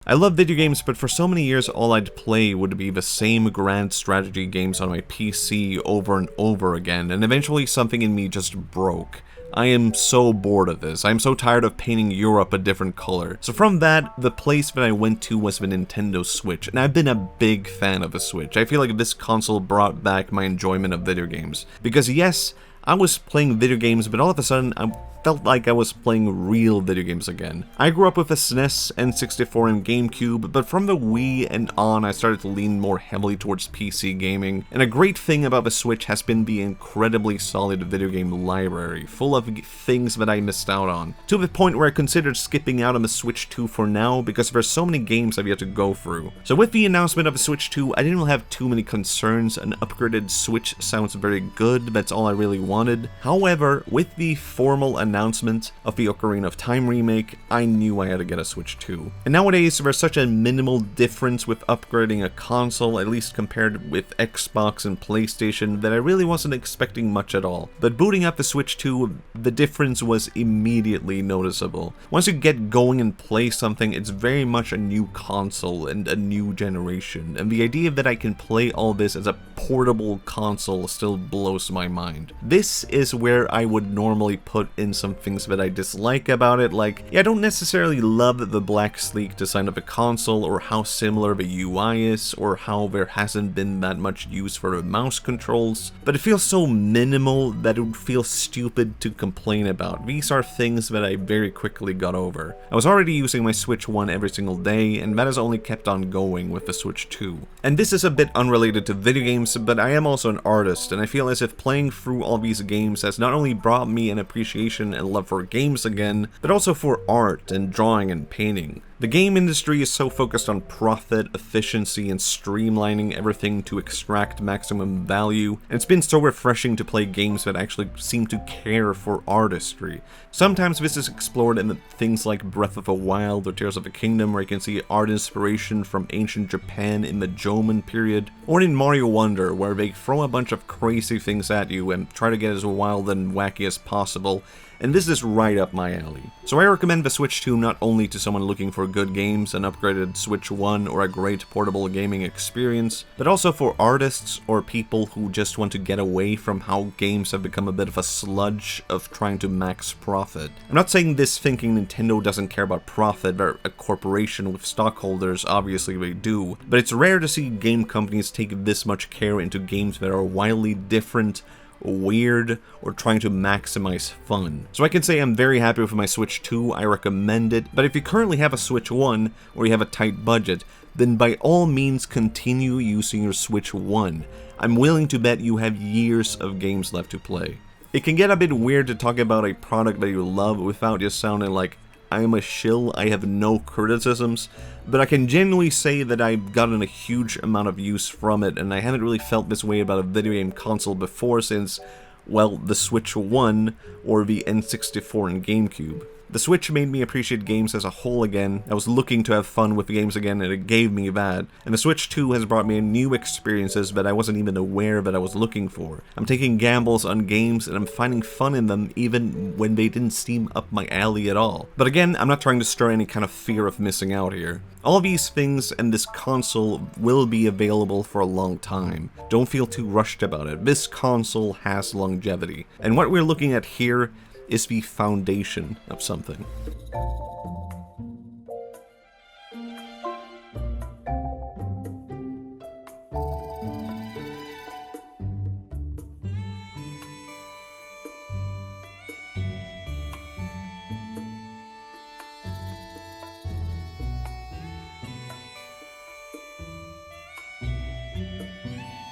I love video games, but for so many years all I'd play would be the same grand strategy games on my PC over and over again, and eventually something in me just broke. I am so bored of this. I'm so tired of painting Europe a different color. So from that, the place that I went to was the Nintendo Switch, and I've been a big fan of the Switch. I feel like this console brought back my enjoyment of video games. Because yes, I was playing video games, but all of a sudden I felt like I was playing real video games again. I grew up with a SNES, N64, and GameCube, but from the Wii and on I started to lean more heavily towards PC gaming, and a great thing about the Switch has been the incredibly solid video game library, full of things that I missed out on, to the point where I considered skipping out on the Switch 2 for now because there's so many games I've yet to go through. So with the announcement of the Switch 2, I didn't really have too many concerns. An upgraded Switch sounds very good, that's all I really wanted. However, with the formal announcement of the Ocarina of Time remake, I knew I had to get a Switch 2. And nowadays, there's such a minimal difference with upgrading a console, at least compared with Xbox and PlayStation, that I really wasn't expecting much at all. But booting up the Switch 2, the difference was immediately noticeable. Once you get going and play something, it's very much a new console and a new generation, and the idea that I can play all this as a portable console still blows my mind. This is where I would normally put in some things that I dislike about it, like, yeah, I don't necessarily love the black sleek design of the console, or how similar the UI is, or how there hasn't been that much use for the mouse controls, but it feels so minimal that it would feel stupid to complain about. These are things that I very quickly got over. I was already using my Switch 1 every single day, and that has only kept on going with the Switch 2. And this is a bit unrelated to video games, but I am also an artist, and I feel as if playing through all these games has not only brought me an appreciation and love for games again, but also for art and drawing and painting. The game industry is so focused on profit, efficiency, and streamlining everything to extract maximum value, and it's been so refreshing to play games that actually seem to care for artistry. Sometimes this is explored in things like Breath of the Wild or Tears of the Kingdom, where you can see art inspiration from ancient Japan in the Jomon period, or in Mario Wonder, where they throw a bunch of crazy things at you and try to get as wild and wacky as possible. And this is right up my alley. So I recommend the Switch 2 not only to someone looking for good games, an upgraded Switch 1, or a great portable gaming experience, but also for artists or people who just want to get away from how games have become a bit of a sludge of trying to max profit. I'm not saying this thinking Nintendo doesn't care about profit. They're a corporation with stockholders, obviously they do, but it's rare to see game companies take this much care into games that are wildly different, weird, or trying to maximize fun. So I can say I'm very happy with my Switch 2, I recommend it, but if you currently have a Switch 1, or you have a tight budget, then by all means continue using your Switch 1. I'm willing to bet you have years of games left to play. It can get a bit weird to talk about a product that you love without just sounding like I am a shill. I have no criticisms, but I can genuinely say that I've gotten a huge amount of use from it, and I haven't really felt this way about a video game console before since, well, the Switch 1 or the N64 and GameCube. The Switch made me appreciate games as a whole again. I was looking to have fun with games again, and it gave me that. And the Switch 2 has brought me new experiences that I wasn't even aware that I was looking for. I'm taking gambles on games, and I'm finding fun in them even when they didn't seem up my alley at all. But again, I'm not trying to stir any kind of fear of missing out here. All these things and this console will be available for a long time. Don't feel too rushed about it. This console has longevity. And what we're looking at here is the foundation of something.